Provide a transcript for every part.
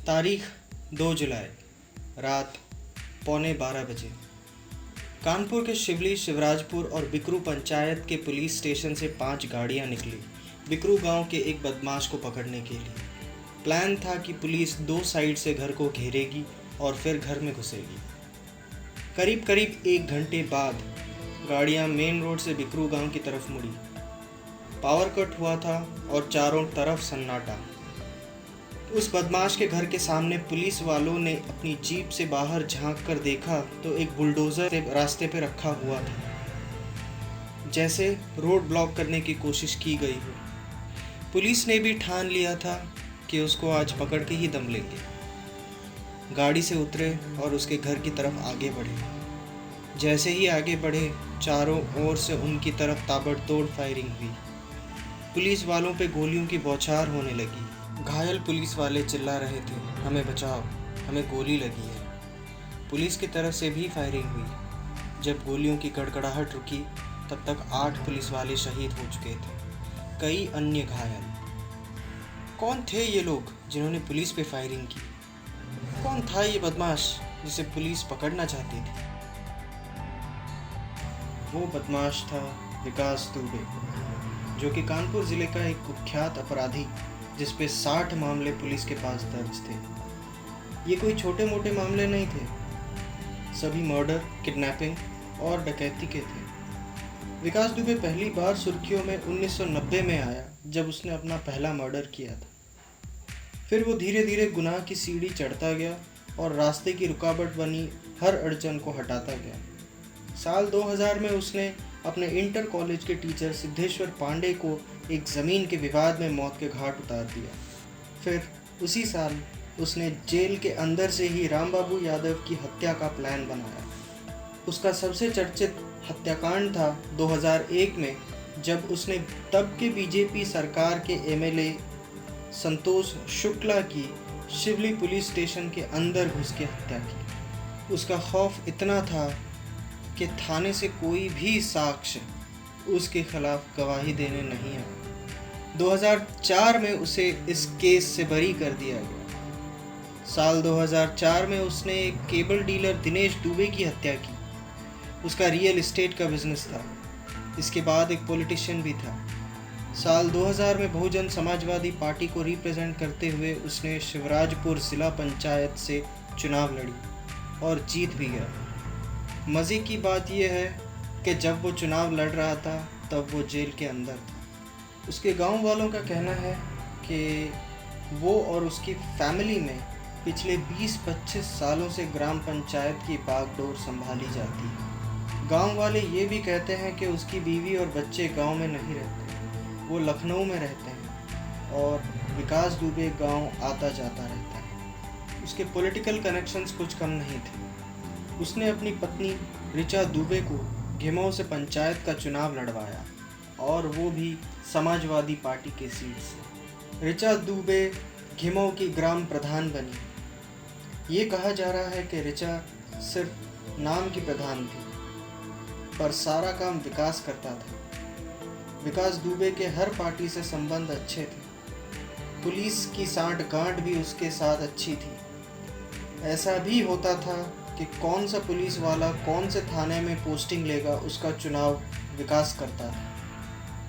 तारीख 2 जुलाई रात 11:15 बजे कानपुर के शिवली, शिवराजपुर और बिकरू पंचायत के पुलिस स्टेशन से 5 गाड़ियां निकली बिकरू गांव के एक बदमाश को पकड़ने के लिए। प्लान था कि पुलिस 2 साइड से घर को घेरेगी और फिर घर में घुसेगी। करीब करीब 1 घंटे बाद गाड़ियां मेन रोड से बिकरू गांव की तरफ मुड़ी। पावर कट हुआ था और चारों तरफ सन्नाटा। उस बदमाश के घर के सामने पुलिस वालों ने अपनी जीप से बाहर झांक कर देखा तो एक बुलडोज़र रास्ते पे रखा हुआ था, जैसे रोड ब्लॉक करने की कोशिश की गई हो। पुलिस ने भी ठान लिया था कि उसको आज पकड़ के ही दम लेंगे। गाड़ी से उतरे और उसके घर की तरफ आगे बढ़े। जैसे ही आगे बढ़े, चारों ओर से उनकी तरफ ताबड़तोड़ फायरिंग हुई। पुलिस वालों पे गोलियों की बौछार होने लगी। घायल पुलिस वाले चिल्ला रहे थे, हमें बचाओ, हमें गोली लगी है। पुलिस की तरफ से भी फायरिंग हुई। जब गोलियों की गड़गड़ाहट रुकी तब तक 8 पुलिस वाले शहीद हो चुके थे, कई अन्य घायल। कौन थे ये लोग जिन्होंने पुलिस पे फायरिंग की? कौन था ये बदमाश जिसे पुलिस पकड़ना चाहती थी? वो बदमाश था विकास दुबे, जो कि कानपुर ज़िले का एक कुख्यात अपराधी, जिस पे 60 मामले पुलिस के पास दर्ज थे। ये कोई छोटे मोटे मामले नहीं थे, सभी मर्डर, किडनैपिंग और डकैती के थे। विकास दुबे पहली बार सुर्खियों में 1990 में आया, जब उसने अपना पहला मर्डर किया था। फिर वो धीरे धीरे गुनाह की सीढ़ी चढ़ता गया और रास्ते की रुकावट बनी हर अड़चन को हटाता गया। साल 2000 में उसने अपने इंटर कॉलेज के टीचर सिद्धेश्वर पांडे को एक ज़मीन के विवाद में मौत के घाट उतार दिया। फिर उसी साल उसने जेल के अंदर से ही रामबाबू यादव की हत्या का प्लान बनाया। उसका सबसे चर्चित हत्याकांड था 2001 में, जब उसने तब के बीजेपी सरकार के एमएलए संतोष शुक्ला की शिवली पुलिस स्टेशन के अंदर घुस के हत्या की। उसका खौफ इतना था कि थाने से कोई भी साक्ष्य उसके खिलाफ गवाही देने नहीं आया। 2004 में उसे इस केस से बरी कर दिया गया। साल 2004 में उसने एक केबल डीलर दिनेश दुबे की हत्या की। उसका रियल एस्टेट का बिजनेस था। इसके बाद एक पॉलिटिशियन भी था। साल 2000 में बहुजन समाजवादी पार्टी को रिप्रेजेंट करते हुए उसने शिवराजपुर जिला पंचायत से चुनाव लड़ी और जीत भी गया। मज़े की बात यह है कि जब वो चुनाव लड़ रहा था तब वो जेल के अंदर था। उसके गांव वालों का कहना है कि वो और उसकी फैमिली में पिछले 20-25 सालों से ग्राम पंचायत की बागडोर संभाली जाती है। गांव वाले ये भी कहते हैं कि उसकी बीवी और बच्चे गांव में नहीं रहते, वो लखनऊ में रहते हैं और विकास दुबे गांव आता जाता रहता है। उसके पॉलिटिकल कनेक्शंस कुछ कम नहीं थे। उसने अपनी पत्नी ऋचा दुबे को घिमो से पंचायत का चुनाव लड़वाया और वो भी समाजवादी पार्टी के सीट से। ऋचा दुबे घिमो की ग्राम प्रधान बनी। ये कहा जा रहा है कि ऋचा सिर्फ नाम की प्रधान थी, पर सारा काम विकास करता था। विकास दुबे के हर पार्टी से संबंध अच्छे थे। पुलिस की सांठ-गांठ भी उसके साथ अच्छी थी। ऐसा भी होता था कि कौन सा पुलिस वाला कौन से थाने में पोस्टिंग लेगा, उसका चुनाव विकास करता था।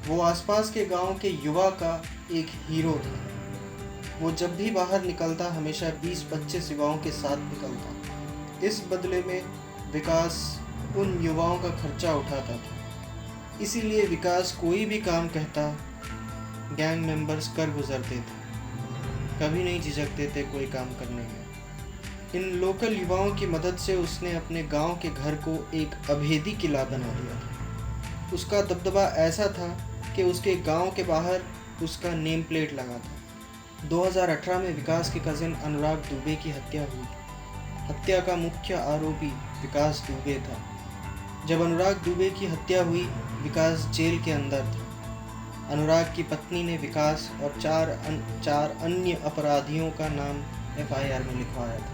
वो आसपास के गांव के युवा का एक हीरो था। वो जब भी बाहर निकलता हमेशा 20-25 युवाओं के साथ निकलता। इस बदले में विकास उन युवाओं का खर्चा उठाता था। इसीलिए विकास कोई भी काम कहता, गैंग मेंबर्स कर गुजरते थे, कभी नहीं झिझकते थे कोई काम करने में। इन लोकल युवाओं की मदद से उसने अपने गांव के घर को एक अभेदी किला बना दिया था। उसका दबदबा ऐसा था कि उसके गांव के बाहर उसका नेम प्लेट लगा था। 2018 में विकास के कज़िन अनुराग दुबे की हत्या हुई। हत्या का मुख्य आरोपी विकास दुबे था। जब अनुराग दुबे की हत्या हुई, विकास जेल के अंदर था। अनुराग की पत्नी ने विकास और चार अन्य अपराधियों का नाम FIR में लिखवाया था।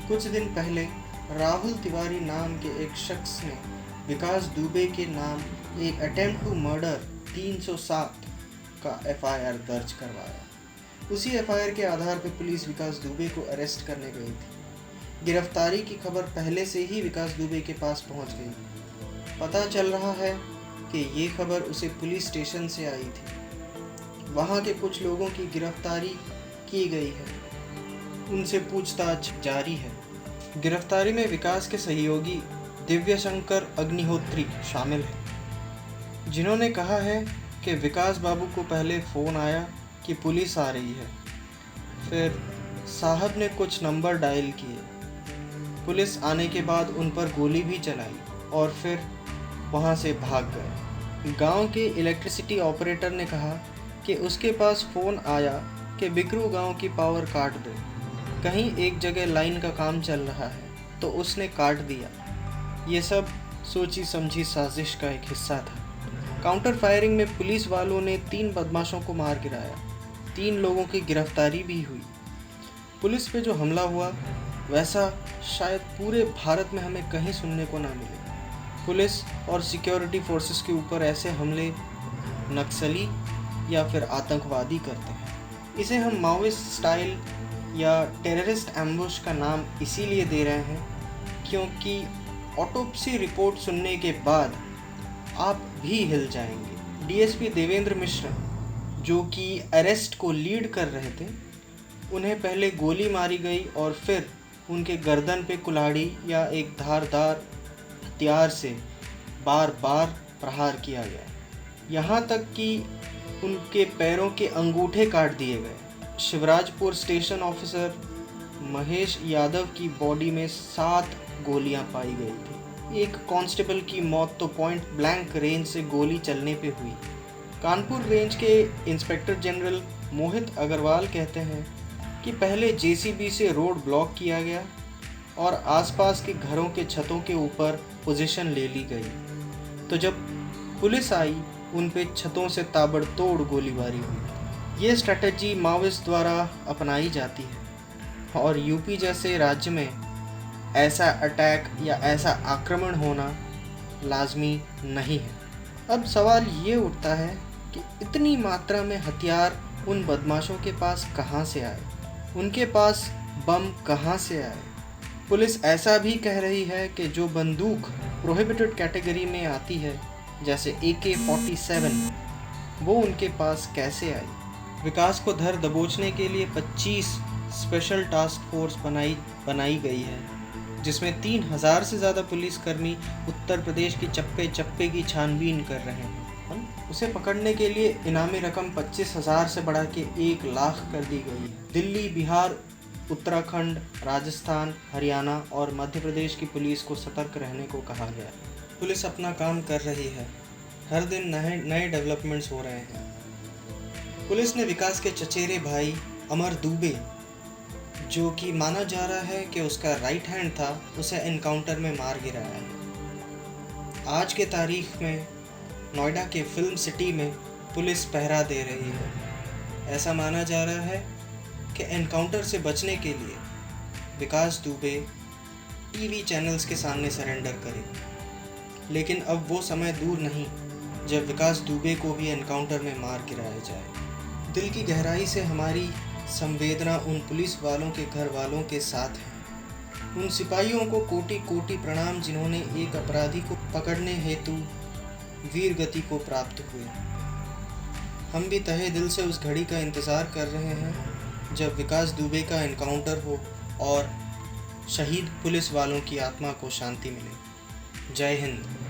कुछ दिन पहले राहुल तिवारी नाम के एक शख्स ने विकास दुबे के नाम एक अटेम्प्ट टू मर्डर 307 का FIR दर्ज करवाया। उसी एफआईआर के आधार पर पुलिस विकास दुबे को अरेस्ट करने गई थी। गिरफ्तारी की खबर पहले से ही विकास दुबे के पास पहुंच गई। पता चल रहा है कि ये खबर उसे पुलिस स्टेशन से आई थी। वहां के कुछ लोगों की गिरफ्तारी की गई है, उनसे पूछताछ जारी है। गिरफ्तारी में विकास के सहयोगी दिव्यशंकर अग्निहोत्री शामिल हैं, जिन्होंने कहा है कि विकास बाबू को पहले फ़ोन आया कि पुलिस आ रही है। फिर साहब ने कुछ नंबर डायल किए। पुलिस आने के बाद उन पर गोली भी चलाई और फिर वहां से भाग गए। गांव के इलेक्ट्रिसिटी ऑपरेटर ने कहा कि उसके पास फ़ोन आया कि बिकरू गांव की पावर काट दो, कहीं एक जगह लाइन का काम चल रहा है, तो उसने काट दिया। ये सब सोची समझी साजिश का एक हिस्सा था। काउंटर फायरिंग में पुलिस वालों ने 3 बदमाशों को मार गिराया। 3 लोगों की गिरफ्तारी भी हुई। पुलिस पे जो हमला हुआ वैसा शायद पूरे भारत में हमें कहीं सुनने को ना मिले। पुलिस और सिक्योरिटी फोर्सेस के ऊपर ऐसे हमले नक्सली या फिर आतंकवादी करते हैं। इसे हम माओइस्ट स्टाइल या टेररिस्ट एम्बुश का नाम इसीलिए दे रहे हैं क्योंकि ऑटोप्सी रिपोर्ट सुनने के बाद आप भी हिल जाएंगे। डीएसपी देवेंद्र मिश्रा, जो कि अरेस्ट को लीड कर रहे थे, उन्हें पहले गोली मारी गई और फिर उनके गर्दन पे कुल्हाड़ी या एक धारदार हथियार से बार बार प्रहार किया गया, यहाँ तक कि उनके पैरों के अंगूठे काट दिए गए। शिवराजपुर स्टेशन ऑफिसर महेश यादव की बॉडी में 7 गोलियां पाई गई थी। एक कांस्टेबल की मौत तो पॉइंट ब्लैंक रेंज से गोली चलने पे हुई। कानपुर रेंज के इंस्पेक्टर जनरल मोहित अग्रवाल कहते हैं कि पहले जेसीबी से रोड ब्लॉक किया गया और आसपास के घरों के छतों के ऊपर पोजीशन ले ली गई, तो जब पुलिस आई उन पे छतों से ताबड़तोड़ गोलीबारी हुई। ये स्ट्रैटेजी माओइस्ट द्वारा अपनाई जाती है और यूपी जैसे राज्य में ऐसा अटैक या ऐसा आक्रमण होना लाजमी नहीं है। अब सवाल ये उठता है कि इतनी मात्रा में हथियार उन बदमाशों के पास कहाँ से आए, उनके पास बम कहाँ से आए। पुलिस ऐसा भी कह रही है कि जो बंदूक प्रोहिबिटेड कैटेगरी में आती है, जैसे AK-47, वो उनके पास कैसे आई। विकास को धर दबोचने के लिए 25 स्पेशल टास्क फोर्स बनाई गई है, जिसमें 3000 से ज़्यादा पुलिसकर्मी उत्तर प्रदेश की चप्पे चप्पे की छानबीन कर रहे हैं। उसे पकड़ने के लिए इनामी रकम 25,000 से बढ़ा के 1 लाख कर दी गई है। दिल्ली, बिहार, उत्तराखंड, राजस्थान, हरियाणा और मध्य प्रदेश की पुलिस को सतर्क रहने को कहा गया है। पुलिस अपना काम कर रही है। हर दिन नए डेवलपमेंट्स हो रहे हैं। पुलिस ने विकास के चचेरे भाई अमर दुबे, जो कि माना जा रहा है कि उसका राइट हैंड था, उसे एनकाउंटर में मार गिराया है। आज के तारीख में नोएडा के फिल्म सिटी में पुलिस पहरा दे रही है। ऐसा माना जा रहा है कि एनकाउंटर से बचने के लिए विकास दुबे टीवी चैनल्स के सामने सरेंडर करे। लेकिन अब वो समय दूर नहीं जब विकास दुबे को भी एनकाउंटर में मार गिराया जाए। दिल की गहराई से हमारी संवेदना उन पुलिस वालों के घर वालों के साथ है। उन सिपाहियों को कोटि कोटि प्रणाम जिन्होंने एक अपराधी को पकड़ने हेतु वीर गति को प्राप्त हुए। हम भी तहे दिल से उस घड़ी का इंतज़ार कर रहे हैं जब विकास दुबे का एनकाउंटर हो और शहीद पुलिस वालों की आत्मा को शांति मिले। जय हिंद।